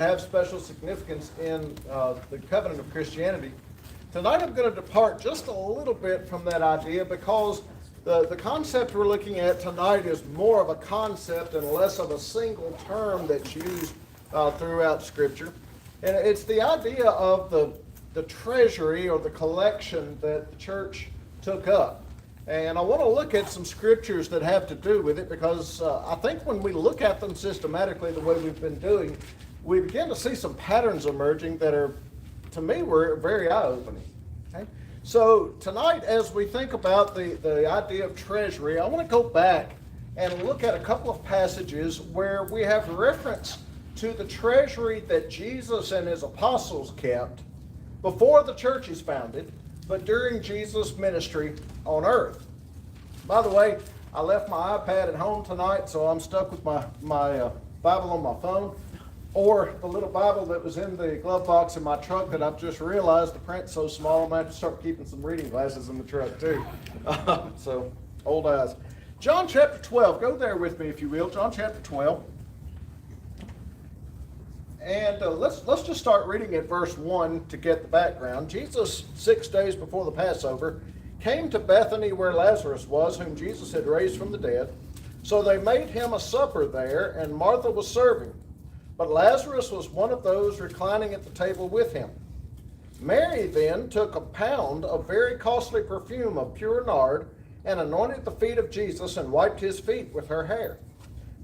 have special significance in the covenant of Christianity. Tonight I'm going to depart just a little bit from that idea because the concept we're looking at tonight is more of a concept and less of a single term that's used throughout Scripture. And it's the idea of the treasury or the collection that the church took up. And I want to look at some scriptures that have to do with it because I think when we look at them systematically the way we've been doing, we begin to see some patterns emerging that are, to me, were very eye-opening. Okay? So tonight, as we think about the idea of treasury, I want to go back and look at a couple of passages where we have reference to the treasury that Jesus and his apostles kept before the church is founded, but during Jesus' ministry on earth. By the way, I left my iPad at home tonight, so I'm stuck with my Bible on my phone, or the little Bible that was in the glove box in my truck that I've just realized the print's so small I'm going to have to start keeping some reading glasses in the truck too. So, old eyes. John chapter 12, go there with me if you will. John chapter 12. And let's just start reading at verse 1 to get the background. Jesus, 6 days before the Passover, came to Bethany where Lazarus was, whom Jesus had raised from the dead. So they made him a supper there, and Martha was serving. But Lazarus was one of those reclining at the table with him. Mary then took a pound of very costly perfume of pure nard and anointed the feet of Jesus and wiped his feet with her hair.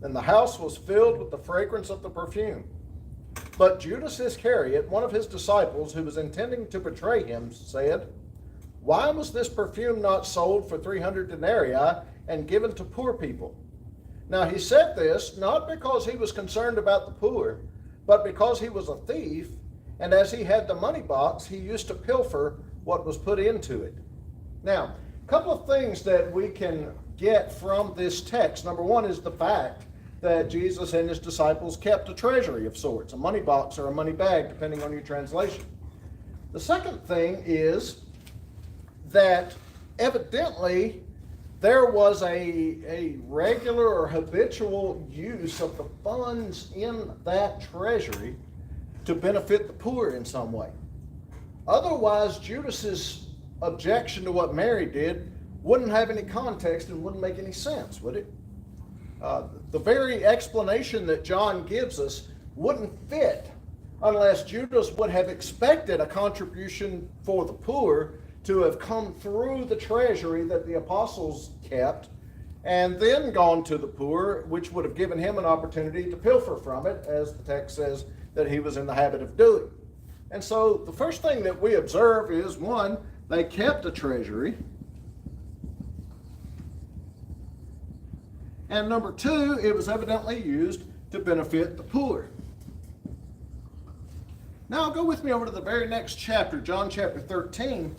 Then the house was filled with the fragrance of the perfume. But Judas Iscariot, one of his disciples, who was intending to betray him, said, "Why was this perfume not sold for 300 denarii and given to poor people?" Now he said this not because he was concerned about the poor, but because he was a thief, and as he had the money box, he used to pilfer what was put into it. Now, a couple of things that we can get from this text. Number one is the fact that Jesus and his disciples kept a treasury of sorts, a money box or a money bag, depending on your translation. The second thing is that evidently there was a regular or habitual use of the funds in that treasury to benefit the poor in some way. Otherwise, Judas's objection to what Mary did wouldn't have any context and wouldn't make any sense, would it? The very explanation that John gives us wouldn't fit unless Judas would have expected a contribution for the poor to have come through the treasury that the apostles kept and then gone to the poor, which would have given him an opportunity to pilfer from it, as the text says that he was in the habit of doing. And so the first thing that we observe is, one, they kept a treasury. And number two, it was evidently used to benefit the poor. Now go with me over to the very next chapter, John chapter 13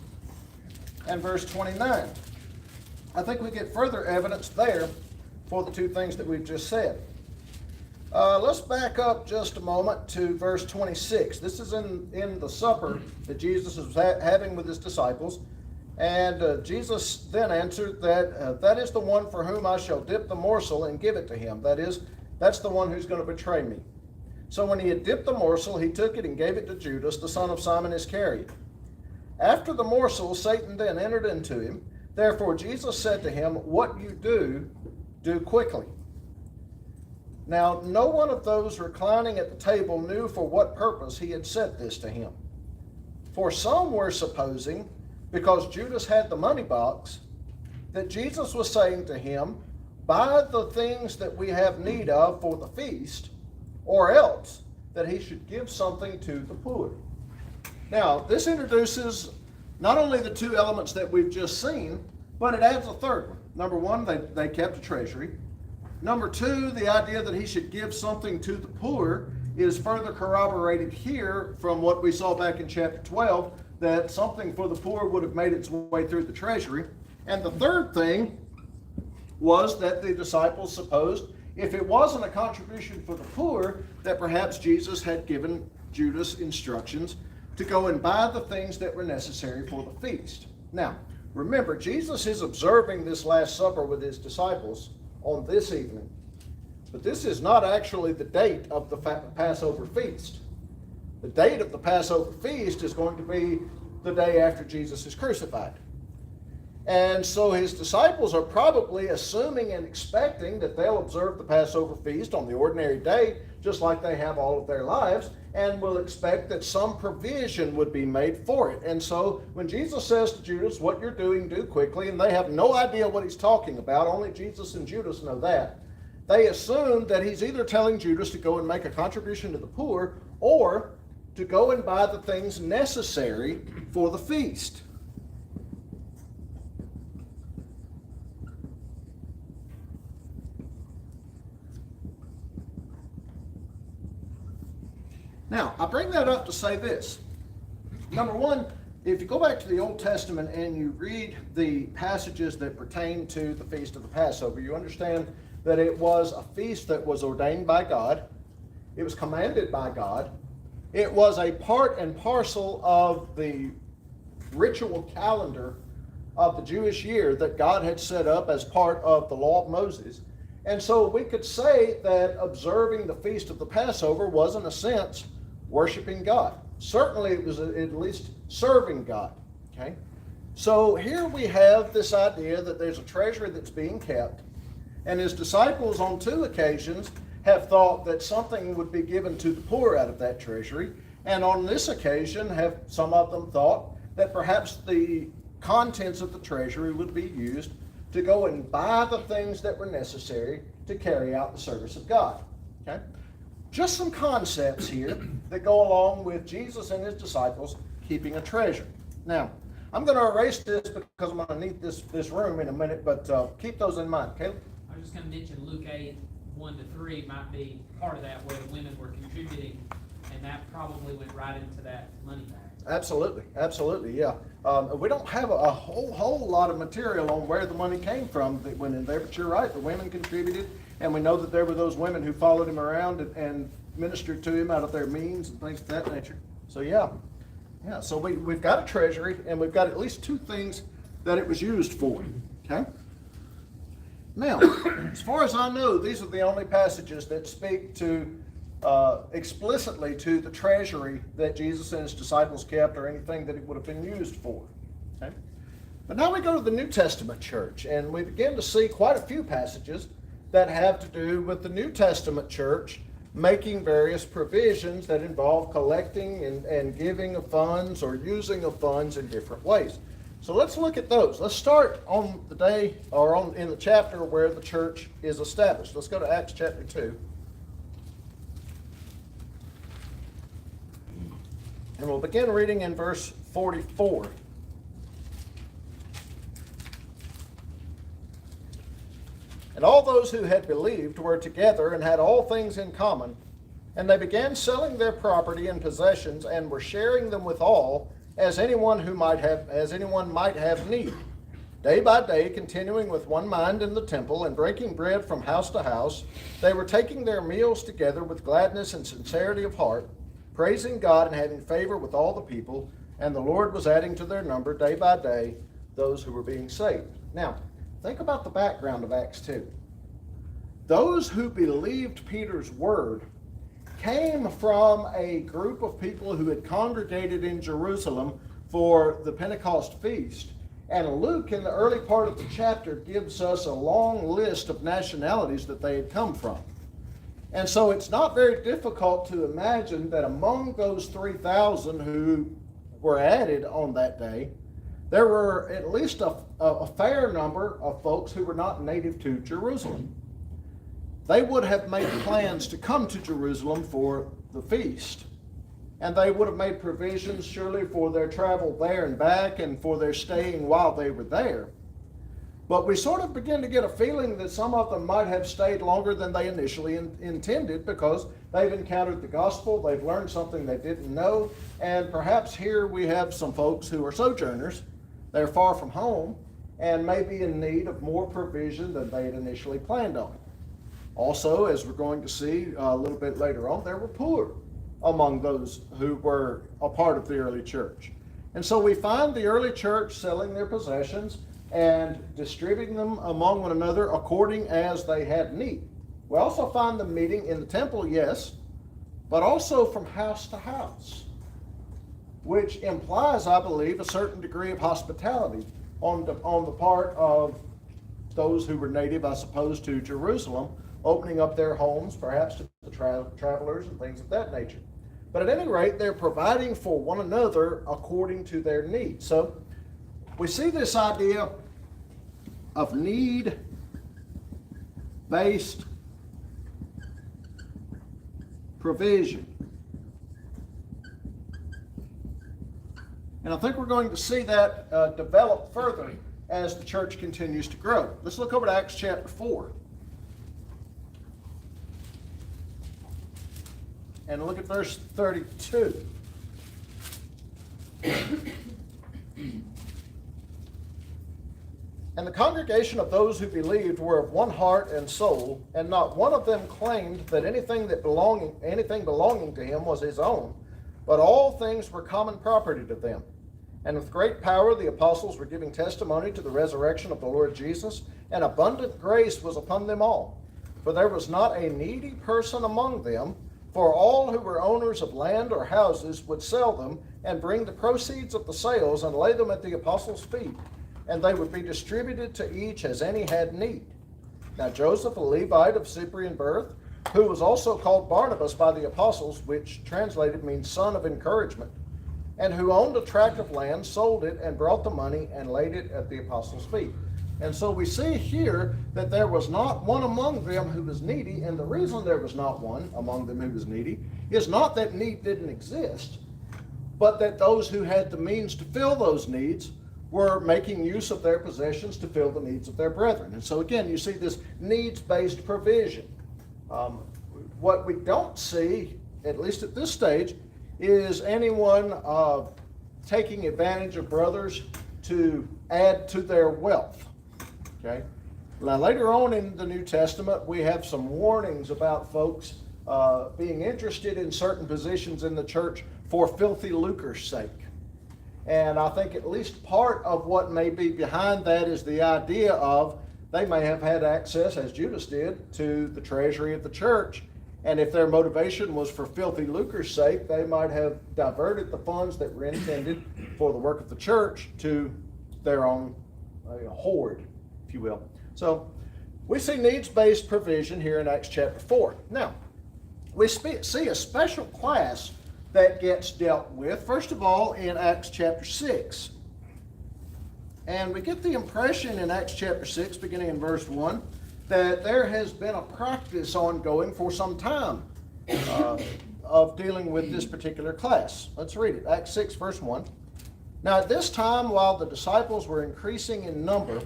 and verse 29. I think we get further evidence there for the two things that we've just said. Let's back up just a moment to verse 26. This is in the supper that Jesus was having with his disciples. And Jesus then answered that is the one for whom I shall dip the morsel and give it to him. That's the one who's going to betray me. So when he had dipped the morsel, he took it and gave it to Judas, the son of Simon Iscariot. After the morsel, Satan then entered into him. Therefore Jesus said to him, "What you do, do quickly." Now no one of those reclining at the table knew for what purpose he had said this to him. For some were supposing, because Judas had the money box, that Jesus was saying to him, "Buy the things that we have need of for the feast," or else that he should give something to the poor. Now, this introduces not only the two elements that we've just seen, but it adds a third one. Number one, they kept a treasury. Number two, the idea that he should give something to the poor is further corroborated here from what we saw back in chapter 12, that something for the poor would have made its way through the treasury. And the third thing was that the disciples supposed, if it wasn't a contribution for the poor, that perhaps Jesus had given Judas instructions to go and buy the things that were necessary for the feast. Now, remember, Jesus is observing this Last Supper with his disciples on this evening. But this is not actually the date of the Passover feast. The date of the Passover feast is going to be the day after Jesus is crucified. And so his disciples are probably assuming and expecting that they'll observe the Passover feast on the ordinary day, just like they have all of their lives, and will expect that some provision would be made for it. And so when Jesus says to Judas, what you're doing, do quickly, and they have no idea what he's talking about, only Jesus and Judas know that, they assume that he's either telling Judas to go and make a contribution to the poor, or to go and buy the things necessary for the feast. Now, I bring that up to say this. Number one, if you go back to the Old Testament and you read the passages that pertain to the Feast of the Passover, you understand that it was a feast that was ordained by God. It was commanded by God. It was a part and parcel of the ritual calendar of the Jewish year that God had set up as part of the law of Moses. And so we could say that observing the Feast of the Passover was, in a sense, worshiping God. Certainly it was at least serving God. Okay? So here we have this idea that there's a treasury that's being kept, and his disciples on 2 occasions have thought that something would be given to the poor out of that treasury, and on this occasion have some of them thought that perhaps the contents of the treasury would be used to go and buy the things that were necessary to carry out the service of God. Okay? Just some concepts here that go along with Jesus and his disciples keeping a treasure. Now, I'm going to erase this because I'm going to need this room in a minute, but keep those in mind. Caleb? I was just going to mention Luke 8, 1-3 might be part of that, where the women were contributing, and that probably went right into that money bag. Absolutely, yeah. We don't have a whole lot of material on where the money came from that went in there, but you're right, the women contributed, and we know that there were those women who followed him around and ministered to him out of their means and things of that nature. So yeah, so we've got a treasury, and we've got at least 2 things that it was used for, okay? Now, as far as I know, these are the only passages that speak to explicitly to the treasury that Jesus and his disciples kept, or anything that it would have been used for. Okay? But now we go to the New Testament church, and we begin to see quite a few passages that have to do with the New Testament church making various provisions that involve collecting and giving of funds or using of funds in different ways. So let's look at those. Let's start on the day, or in the chapter where the church is established. Let's go to Acts chapter 2. And we'll begin reading in verse 44. And all those who had believed were together and had all things in common. And they began selling their property and possessions and were sharing them with all, as anyone might have need. Day by day, continuing with one mind in the temple and breaking bread from house to house, they were taking their meals together with gladness and sincerity of heart, praising God and having favor with all the people, and the Lord was adding to their number day by day those who were being saved. Now, think about the background of Acts 2. Those who believed Peter's word came from a group of people who had congregated in Jerusalem for the Pentecost feast. And Luke, in the early part of the chapter, gives us a long list of nationalities that they had come from. And so it's not very difficult to imagine that among those 3,000 who were added on that day, there were at least a fair number of folks who were not native to Jerusalem. They would have made plans to come to Jerusalem for the feast. And they would have made provisions surely for their travel there and back and for their staying while they were there. But we sort of begin to get a feeling that some of them might have stayed longer than they initially intended, because they've encountered the gospel, they've learned something they didn't know, and perhaps here we have some folks who are sojourners, they're far from home, and may be in need of more provision than they had initially planned on. Also, as we're going to see a little bit later on, there were poor among those who were a part of the early church. And so we find the early church selling their possessions and distributing them among one another according as they had need. We also find them meeting in the temple, yes, but also from house to house, which implies, I believe, a certain degree of hospitality on the part of those who were native, I suppose, to Jerusalem, opening up their homes, perhaps to the travelers and things of that nature. But at any rate, they're providing for one another according to their needs. So we see this idea of need-based provision. And I think we're going to see that develop further as the church continues to grow. Let's look over to Acts chapter 4. And look at verse 32. And the congregation of those who believed were of one heart and soul, and not one of them claimed that anything belonging to him was his own, but all things were common property to them. And with great power the apostles were giving testimony to the resurrection of the Lord Jesus, and abundant grace was upon them all. For there was not a needy person among them, for all who were owners of land or houses would sell them, and bring the proceeds of the sales and lay them at the apostles' feet, and they would be distributed to each as any had need. Now Joseph, a Levite of Cyprian birth, who was also called Barnabas by the apostles, which translated means son of encouragement, and who owned a tract of land, sold it, and brought the money and laid it at the apostles' feet. And so we see here that there was not one among them who was needy, and the reason there was not one among them who was needy is not that need didn't exist, but that those who had the means to fill those needs were making use of their possessions to fill the needs of their brethren. And so again, you see this needs-based provision. What we don't see, at least at this stage, is anyone taking advantage of brothers to add to their wealth. Okay. Now later on in the New Testament, we have some warnings about folks being interested in certain positions in the church for filthy lucre's sake. And I think at least part of what may be behind that is the idea of they may have had access, as Judas did, to the treasury of the church. And if their motivation was for filthy lucre's sake, they might have diverted the funds that were intended for the work of the church to their own hoard, if you will. So we see needs-based provision here in Acts chapter 4. Now, we see a special class that gets dealt with, first of all, in Acts chapter 6. And we get the impression in Acts chapter 6, beginning in verse 1, that there has been a practice ongoing for some time of dealing with this particular class. Let's read it. Acts 6, verse 1. Now at this time, while the disciples were increasing in number,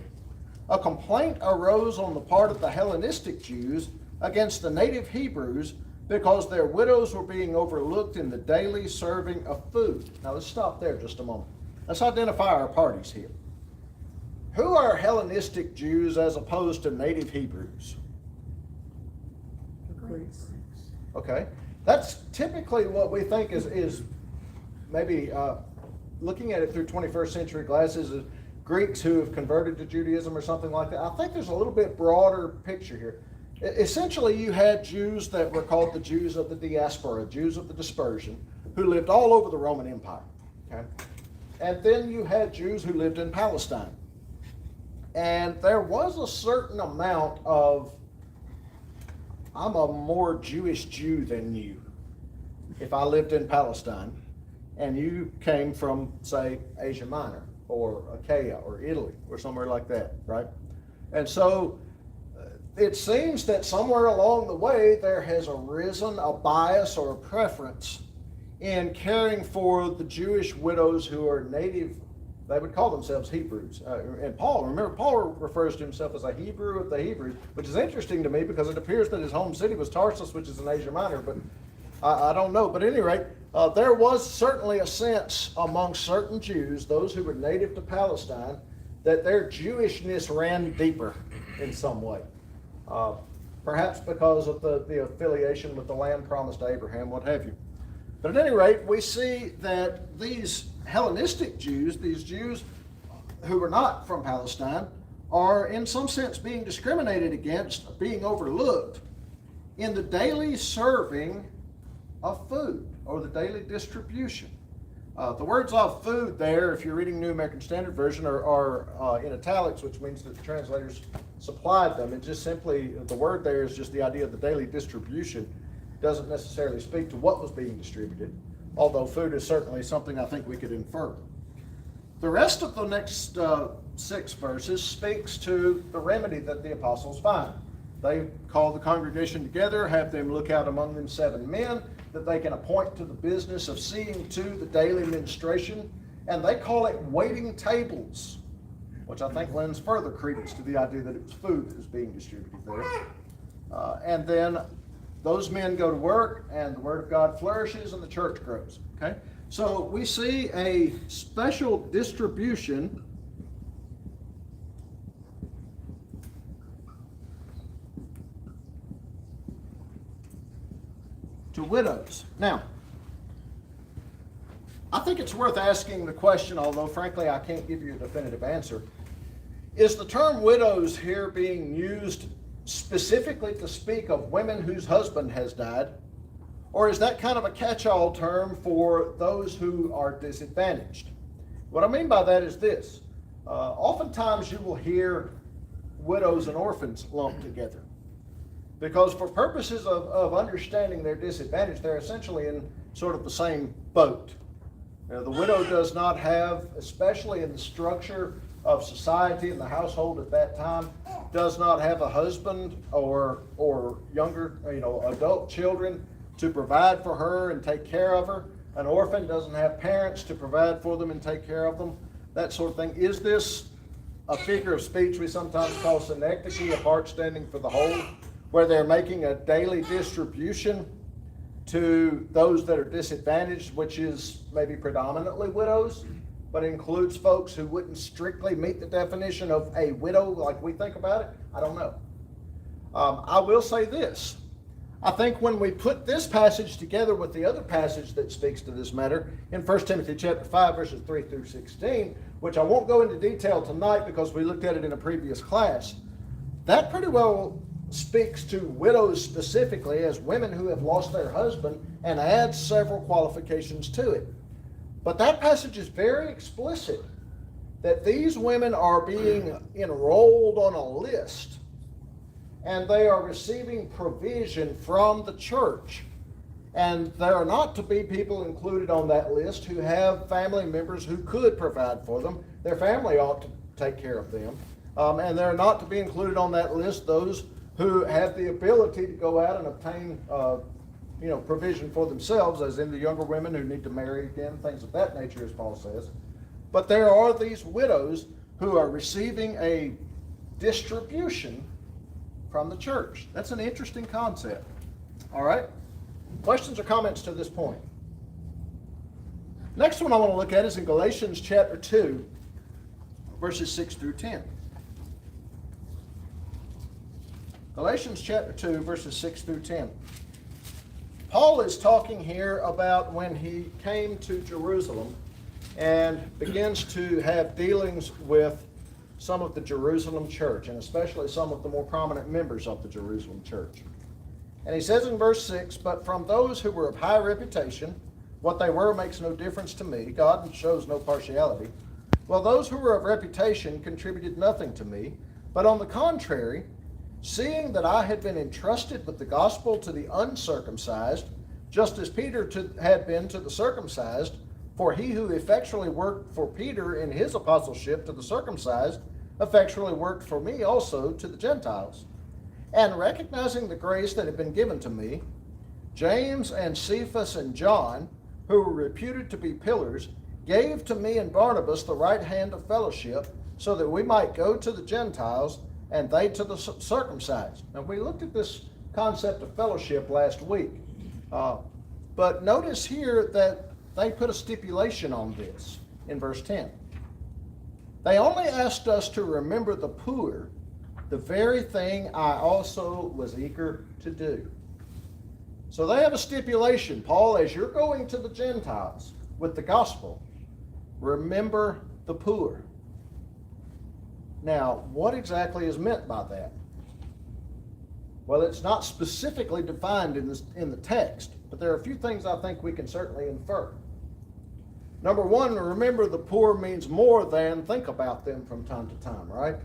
a complaint arose on the part of the Hellenistic Jews against the native Hebrews because their widows were being overlooked in the daily serving of food. Now let's stop there just a moment. Let's identify our parties here. Who are Hellenistic Jews as opposed to native Hebrews? The Greeks. Okay. That's typically what we think is maybe looking at it through 21st century glasses, is Greeks who have converted to Judaism or something like that. I think there's a little bit broader picture here. Essentially, you had Jews that were called the Jews of the diaspora, Jews of the dispersion, who lived all over the Roman Empire. Okay? And then you had Jews who lived in Palestine. And there was a certain amount of, I'm a more Jewish Jew than you, if I lived in Palestine and you came from, say, Asia Minor or Achaia or Italy or somewhere like that, right? And so it seems that somewhere along the way there has arisen a bias or a preference in caring for the Jewish widows who are native. They would call themselves Hebrews. And Paul refers to himself as a Hebrew of the Hebrews, which is interesting to me because it appears that his home city was Tarsus, which is in Asia Minor, but I don't know. But at any rate, there was certainly a sense among certain Jews, those who were native to Palestine, that their Jewishness ran deeper in some way. Perhaps because of the affiliation with the land promised to Abraham, what have you. But at any rate, we see that these Hellenistic Jews, these Jews who were not from Palestine, are in some sense being discriminated against, being overlooked in the daily serving of food, or the daily distribution. The words of food there, if you're reading New American Standard Version, are in italics, which means that the translators supplied them. It just simply, the word there is just the idea of the daily distribution. It doesn't necessarily speak to what was being distributed, although food is certainly something I think we could infer. The rest of the next 6 verses speaks to the remedy that the apostles find. They call the congregation together, have them look out among them 7 men that they can appoint to the business of seeing to the daily ministration, and they call it waiting tables, which I think lends further credence to the idea that it was food that was being distributed there. And then those men go to work, and the Word of God flourishes, and the church grows. Okay? So we see a special distribution to widows. Now, I think it's worth asking the question, although frankly I can't give you a definitive answer. Is the term widows here being used specifically to speak of women whose husband has died? Or is that kind of a catch-all term for those who are disadvantaged? What I mean by that is this. Oftentimes you will hear widows and orphans lumped together, because for purposes of understanding their disadvantage, they're essentially in sort of the same boat. The widow does not have, especially in the structure of society and the household at that time, does not have a husband or younger, adult children to provide for her and take care of her. An orphan doesn't have parents to provide for them and take care of them, that sort of thing. Is this a figure of speech we sometimes call synecdoche, a part standing for the whole, where they're making a daily distribution to those that are disadvantaged, which is maybe predominantly widows, but includes folks who wouldn't strictly meet the definition of a widow like we think about it? I don't know. I will say this. I think when we put this passage together with the other passage that speaks to this matter in 1 Timothy chapter 5, verses 3 through 16, which I won't go into detail tonight because we looked at it in a previous class, that pretty well speaks to widows specifically as women who have lost their husband and adds several qualifications to it. But that passage is very explicit that these women are being enrolled on a list and they are receiving provision from the church. And there are not to be people included on that list who have family members who could provide for them. Their family ought to take care of them. And there are not to be included on that list those who have the ability to go out and obtain provision for themselves, as in the younger women who need to marry again, things of that nature, as Paul says. But there are these widows who are receiving a distribution from the church. That's an interesting concept. All right? Questions or comments to this point? Next one I want to look at is in Galatians chapter 2, verses 6 through 10. Galatians chapter 2, verses 6 through 10. Paul is talking here about when he came to Jerusalem and begins to have dealings with some of the Jerusalem church, and especially some of the more prominent members of the Jerusalem church. And he says in verse 6, "But from those who were of high reputation, what they were makes no difference to me. God shows no partiality. Well, those who were of reputation contributed nothing to me, but on the contrary, seeing that I had been entrusted with the gospel to the uncircumcised, just as Peter had been to the circumcised, for he who effectually worked for Peter in his apostleship to the circumcised, effectually worked for me also to the Gentiles. And recognizing the grace that had been given to me, James and Cephas and John, who were reputed to be pillars, gave to me and Barnabas the right hand of fellowship, so that we might go to the Gentiles and they to the circumcised." Now, we looked at this concept of fellowship last week, but notice here that they put a stipulation on this in verse 10. They only asked us to remember the poor, the very thing I also was eager to do. So they have a stipulation. Paul, as you're going to the Gentiles with the gospel, remember the poor. Now, what exactly is meant by that? Well, it's not specifically defined in the text. but there are a few things I think we can certainly infer. Number one, remember the poor means more than think about them from time to time, right?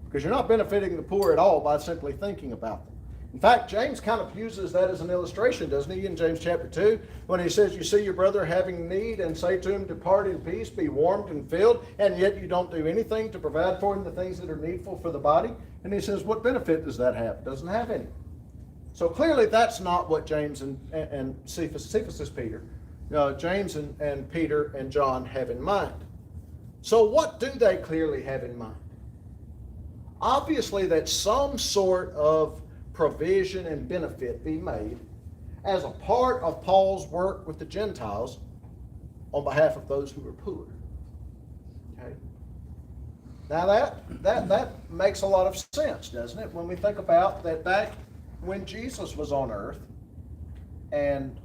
Because you're not benefiting the poor at all by simply thinking about them. In fact, James kind of uses that as an illustration, doesn't he, in James chapter 2, when he says, you see your brother having need and say to him, depart in peace, be warmed and filled, and yet you don't do anything to provide for him the things that are needful for the body. And he says, what benefit does that have? It doesn't have any. So clearly that's not what James and Cephas is Peter. James and Peter and John have in mind. So what do they clearly have in mind? Obviously that some sort of provision and benefit be made as a part of Paul's work with the Gentiles on behalf of those who are poor. Okay? Now that makes a lot of sense, doesn't it? When we think about that back when Jesus was on earth, and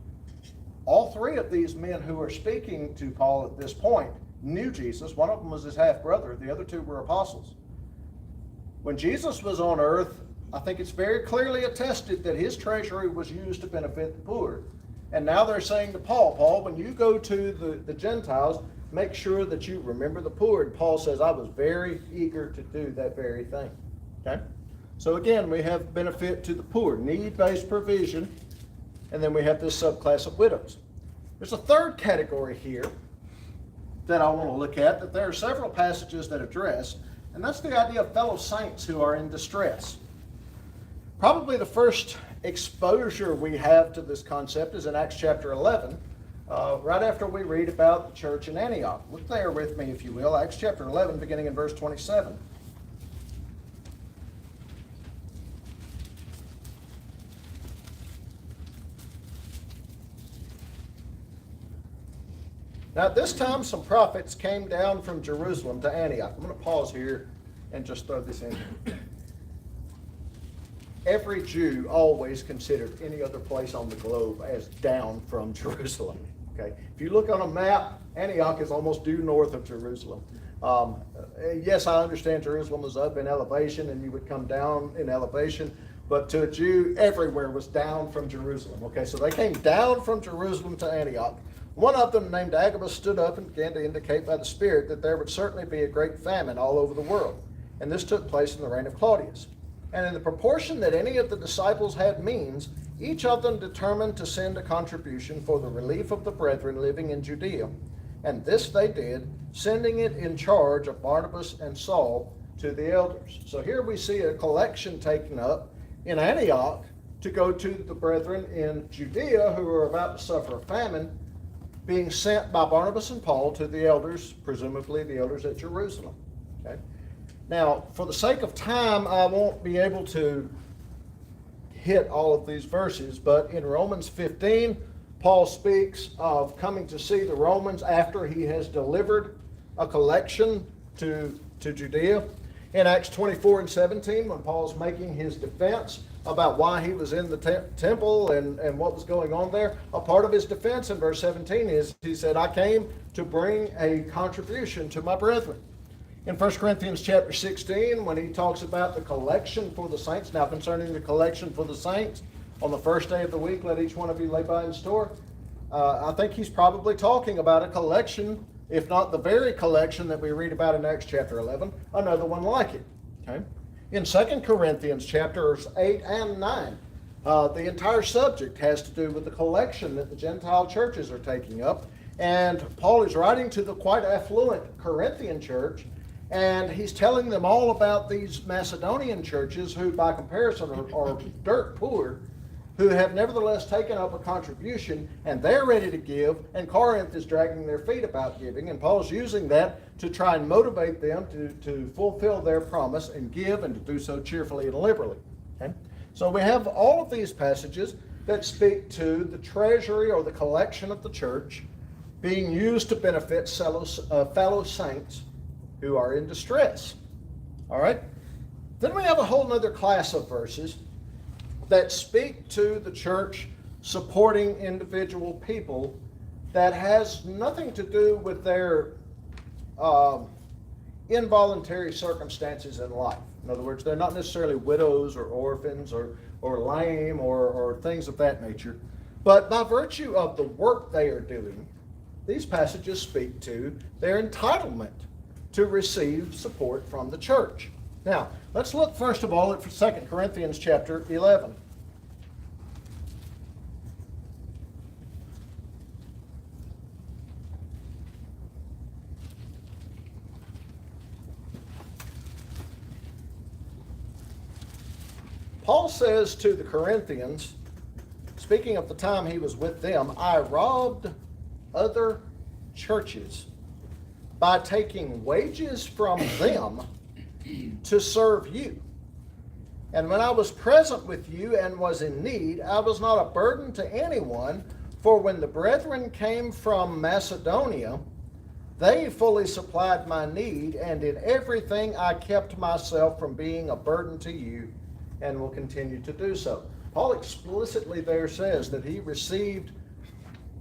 all three of these men who are speaking to Paul at this point knew Jesus. One of them was his half-brother. The other two were apostles. When Jesus was on earth, I think it's very clearly attested that his treasury was used to benefit the poor. And now they're saying to Paul, when you go to the Gentiles, make sure that you remember the poor. And Paul says, I was very eager to do that very thing. Okay? So again, we have benefit to the poor, need-based provision, and then we have this subclass of widows. There's a third category here that I want to look at that there are several passages that address, and that's the idea of fellow saints who are in distress. Probably the first exposure we have to this concept is in Acts chapter 11, right after we read about the church in Antioch. Look there with me, if you will, Acts chapter 11, beginning in verse 27. Now at this time some prophets came down from Jerusalem to Antioch. I'm going to pause here and just throw this in. Every Jew always considered any other place on the globe as down from Jerusalem. Okay, if you look on a map, Antioch is almost due north of Jerusalem. Yes, I understand Jerusalem was up in elevation and you would come down in elevation, but to a Jew, everywhere was down from Jerusalem. Okay, so they came down from Jerusalem to Antioch. One of them, named Agabus, stood up and began to indicate by the Spirit that there would certainly be a great famine all over the world. And this took place in the reign of Claudius. And in the proportion that any of the disciples had means, each of them determined to send a contribution for the relief of the brethren living in Judea. And this they did, sending it in charge of Barnabas and Saul to the elders. So here we see a collection taken up in Antioch to go to the brethren in Judea who are about to suffer a famine, being sent by Barnabas and Paul to the elders, presumably the elders at Jerusalem. Okay? Now, for the sake of time, I won't be able to hit all of these verses, but in Romans 15, Paul speaks of coming to see the Romans after he has delivered a collection to Judea. In Acts 24 and 17, when Paul's making his defense about why he was in the temple and what was going on there, a part of his defense in verse 17 is, he said, I came to bring a contribution to my brethren. In 1 Corinthians chapter 16, when he talks about the collection for the saints, now concerning the collection for the saints, on the first day of the week, let each one of you lay by in store. I think he's probably talking about a collection, if not the very collection that we read about in Acts chapter 11, another one like it. Okay? In 2 Corinthians chapters 8 and 9, the entire subject has to do with the collection that the Gentile churches are taking up. And Paul is writing to the quite affluent Corinthian church, and he's telling them all about these Macedonian churches who, by comparison, are dirt poor, who have nevertheless taken up a contribution, and they're ready to give, and Corinth is dragging their feet about giving, and Paul's using that to try and motivate them to fulfill their promise and give, and to do so cheerfully and liberally. Okay? So we have all of these passages that speak to the treasury or the collection of the church being used to benefit fellow saints who are in distress. All right? Then we have a whole other class of verses that speak to the church supporting individual people that has nothing to do with their involuntary circumstances in life. In other words, they're not necessarily widows or orphans or lame or things of that nature. But by virtue of the work they are doing, these passages speak to their entitlement to receive support from the church. Now, let's look first of all at 2 Corinthians chapter 11. Paul says to the Corinthians, speaking of the time he was with them, I robbed other churches by taking wages from them to serve you. And when I was present with you and was in need, I was not a burden to anyone, for when the brethren came from Macedonia, they fully supplied my need, and in everything I kept myself from being a burden to you, and will continue to do so. Paul explicitly there says that he received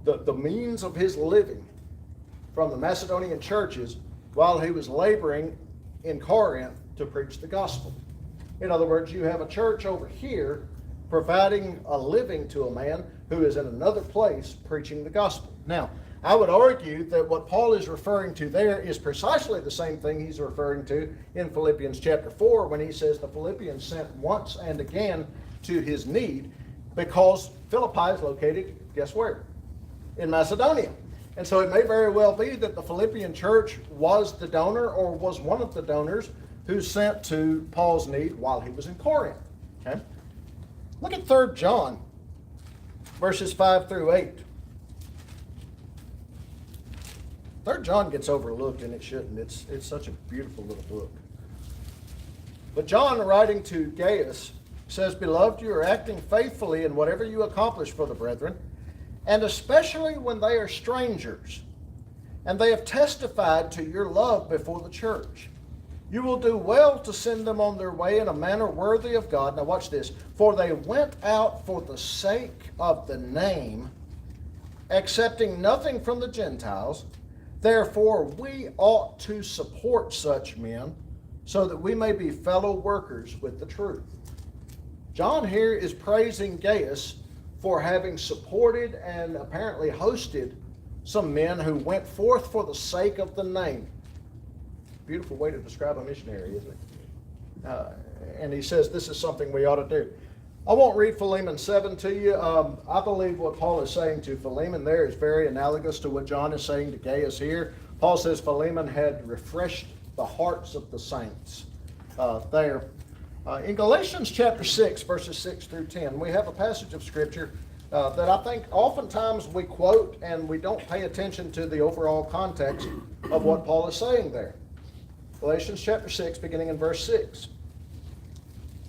the means of his living from the Macedonian churches while he was laboring in Corinth to preach the gospel. In other words, you have a church over here providing a living to a man who is in another place preaching the gospel. Now, I would argue that what Paul is referring to there is precisely the same thing he's referring to in Philippians chapter 4 when he says the Philippians sent once and again to his need, because Philippi is located, guess where? In Macedonia. And so it may very well be that the Philippian church was the donor or was one of the donors who sent to Paul's need while he was in Corinth. Okay? Look at 3 John, verses 5 through 8. 3 John gets overlooked, and it shouldn't. It's such a beautiful little book. But John, writing to Gaius, says, Beloved, you are acting faithfully in whatever you accomplish for the brethren, and especially when they are strangers, and they have testified to your love before the church. You will do well to send them on their way in a manner worthy of God. Now watch this. For they went out for the sake of the name, accepting nothing from the Gentiles. Therefore, we ought to support such men so that we may be fellow workers with the truth. John here is praising Gaius for having supported and apparently hosted some men who went forth for the sake of the name. Beautiful way to describe a missionary, isn't it? And he says this is something we ought to do. I won't read Philemon 7 to you. I believe what Paul is saying to Philemon there is very analogous to what John is saying to Gaius here. Paul says Philemon had refreshed the hearts of the saints there. In Galatians chapter 6, verses 6 through 10, we have a passage of Scripture that I think oftentimes we quote and we don't pay attention to the overall context of what Paul is saying there. Galatians chapter 6, beginning in verse 6.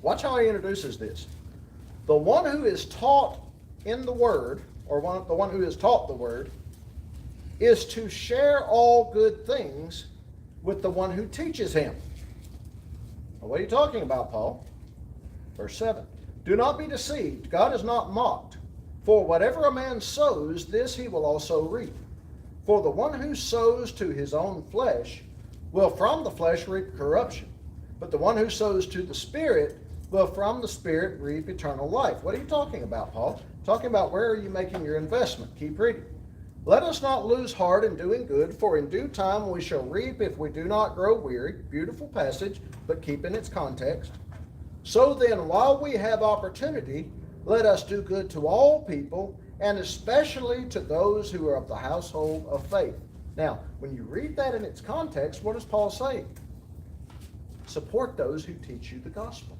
Watch how he introduces this. The one who is taught in the Word, or the one who is taught the Word, is to share all good things with the one who teaches him. Now, what are you talking about, Paul? Verse 7. Do not be deceived. God is not mocked. For whatever a man sows, this he will also reap. For the one who sows to his own flesh will from the flesh reap corruption. But the one who sows to the Spirit will from the Spirit reap eternal life. What are you talking about, Paul? Talking about where are you making your investment? Keep reading. Let us not lose heart in doing good, for in due time we shall reap if we do not grow weary. Beautiful passage, but keep in its context. So then, while we have opportunity, let us do good to all people, and especially to those who are of the household of faith. Now, when you read that in its context, what does Paul say? Support those who teach you the gospel.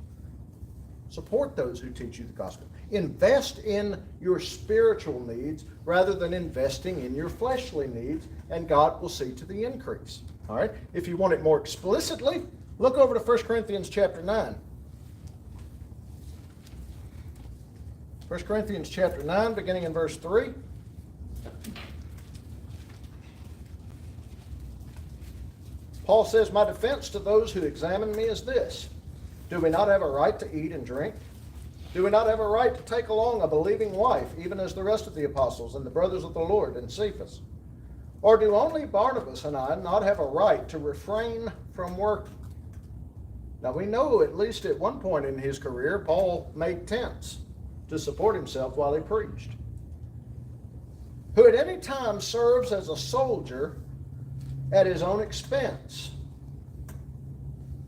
Support those who teach you the gospel. Invest in your spiritual needs rather than investing in your fleshly needs, and God will see to the increase. All right? If you want it more explicitly, look over to 1 Corinthians chapter 9. 1 Corinthians chapter 9, beginning in verse 3. Paul says, My defense to those who examine me is this. Do we not have a right to eat and drink? Do we not have a right to take along a believing wife, even as the rest of the apostles and the brothers of the Lord and Cephas? Or do only Barnabas and I not have a right to refrain from working? Now we know at least at one point in his career, Paul made tents to support himself while he preached. who at any time serves as a soldier at his own expense?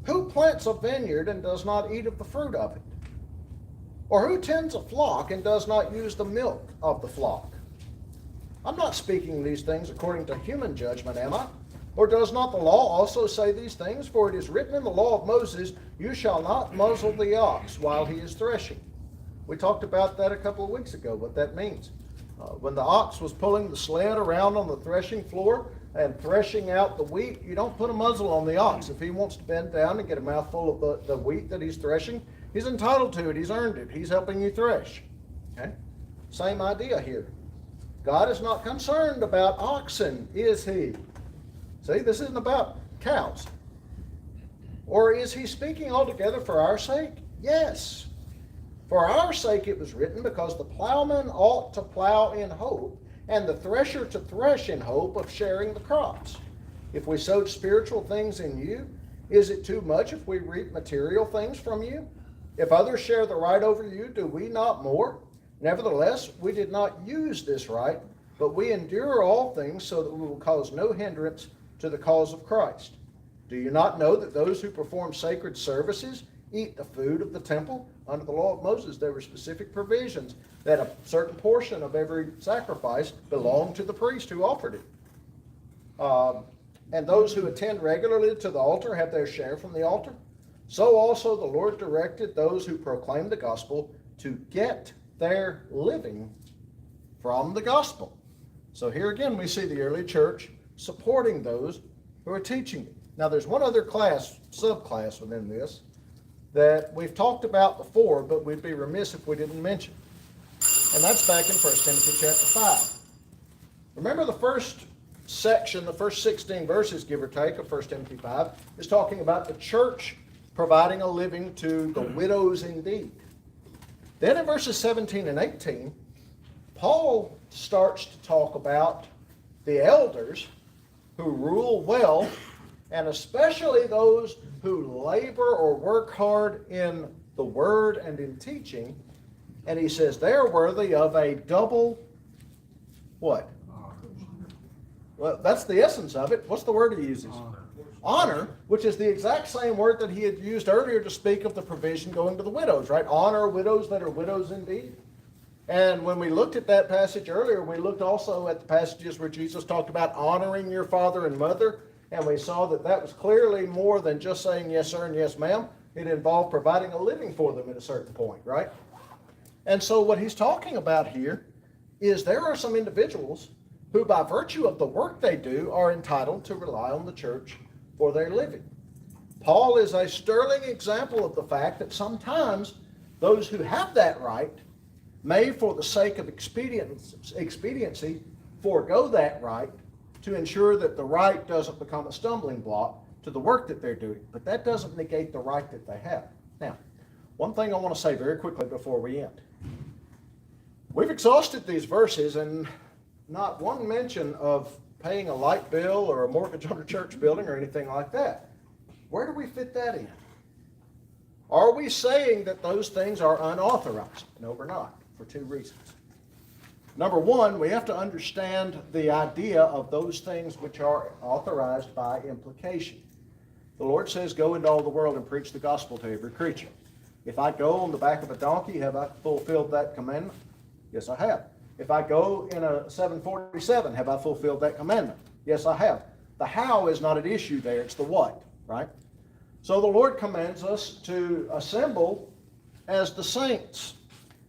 Who plants a vineyard and does not eat of the fruit of it? Or who tends a flock and does not use the milk of the flock? I'm not speaking these things according to human judgment, am I? Or does not the law also say these things? For it is written in the law of Moses, you shall not muzzle the ox while he is threshing. We talked about that a couple of weeks ago, what that means. When the ox was pulling the sled around on the threshing floor and threshing out the wheat, you don't put a muzzle on the ox. If he wants to bend down and get a mouthful of the wheat that he's threshing, he's entitled to it. He's earned it. He's helping you thresh. Okay? Same idea here. God is not concerned about oxen, is he? See, this isn't about cows. Or is he speaking altogether for our sake? Yes. For our sake it was written, because the plowman ought to plow in hope, and the thresher to thresh in hope of sharing the crops. If we sowed spiritual things in you, is it too much if we reap material things from you? If others share the right over you, do we not more? Nevertheless, we did not use this right, but we endure all things so that we will cause no hindrance to the cause of Christ. Do you not know that those who perform sacred services eat the food of the temple? Under the law of Moses, there were specific provisions that a certain portion of every sacrifice belonged to the priest who offered it. And those who attend regularly to the altar have their share from the altar. So also the Lord directed those who proclaim the gospel to get their living from the gospel. So here again we see the early church supporting those who are teaching it. Now there's one other class, subclass within this, that we've talked about before, but we'd be remiss if we didn't mention. And that's back in 1 Timothy chapter 5. Remember the first section, the first 16 verses, give or take, of 1 Timothy 5, is talking about the church providing a living to the widows indeed. Then in verses 17 and 18, Paul starts to talk about the elders who rule well, and especially those who labor or work hard in the word and in teaching. And he says they're worthy of a double, what? Well, that's the essence of it. What's the word he uses? Honor, which is the exact same word that he had used earlier to speak of the provision going to the widows, right? Honor widows that are widows indeed. And when we looked at that passage earlier, we looked also at the passages where Jesus talked about honoring your father and mother, and we saw that that was clearly more than just saying yes sir and yes ma'am. It involved providing a living for them at a certain point, right? And so what he's talking about here is there are some individuals who by virtue of the work they do are entitled to rely on the church for their living. Paul is a sterling example of the fact that sometimes those who have that right may, for the sake of expediency, forego that right to ensure that the right doesn't become a stumbling block to the work that they're doing. But that doesn't negate the right that they have. Now, one thing I want to say very quickly before we end. We've exhausted these verses and not one mention of paying a light bill or a mortgage on a church building or anything like that. Where do we fit that in? Are we saying that those things are unauthorized? No, we're not, for two reasons. Number one, we have to understand the idea of those things which are authorized by implication. The Lord says, go into all the world and preach the gospel to every creature. If I go on the back of a donkey, have I fulfilled that commandment? Yes, I have. If I go in a 747, have I fulfilled that commandment? Yes, I have. The how is not an issue there, it's the what, right? So the Lord commands us to assemble as the saints.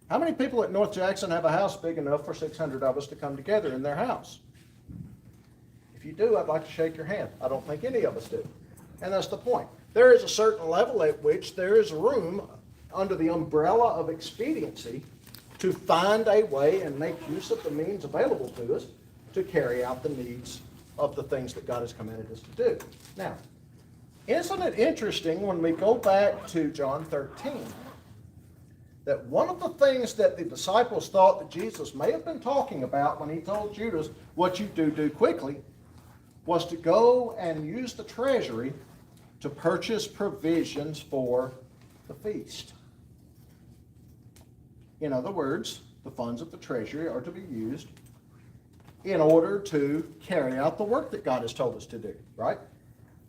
How many people at North Jackson have a house big enough for 600 of us to come together in their house? If you do, I'd like to shake your hand. I don't think any of us do. And that's the point. There is a certain level at which there is room under the umbrella of expediency to find a way and make use of the means available to us to carry out the needs of the things that God has commanded us to do. Now, isn't it interesting when we go back to John 13, that one of the things that the disciples thought that Jesus may have been talking about when he told Judas, what you do quickly, was to go and use the treasury to purchase provisions for the feast. In other words, the funds of the treasury are to be used in order to carry out the work that God has told us to do, right?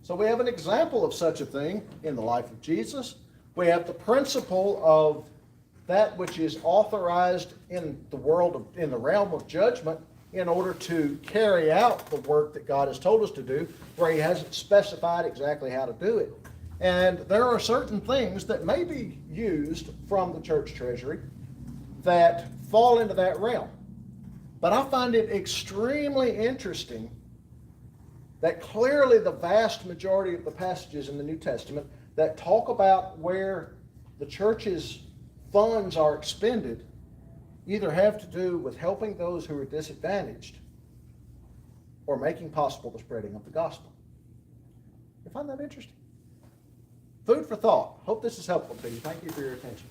So we have an example of such a thing in the life of Jesus. We have the principle of that which is authorized in the in the realm of judgment in order to carry out the work that God has told us to do, where he hasn't specified exactly how to do it. And there are certain things that may be used from the church treasury that fall into that realm. But I find it extremely interesting that clearly the vast majority of the passages in the New Testament that talk about where the church's funds are expended either have to do with helping those who are disadvantaged or making possible the spreading of the gospel. You find that interesting? Food for thought. Hope this is helpful to you. Thank you for your attention.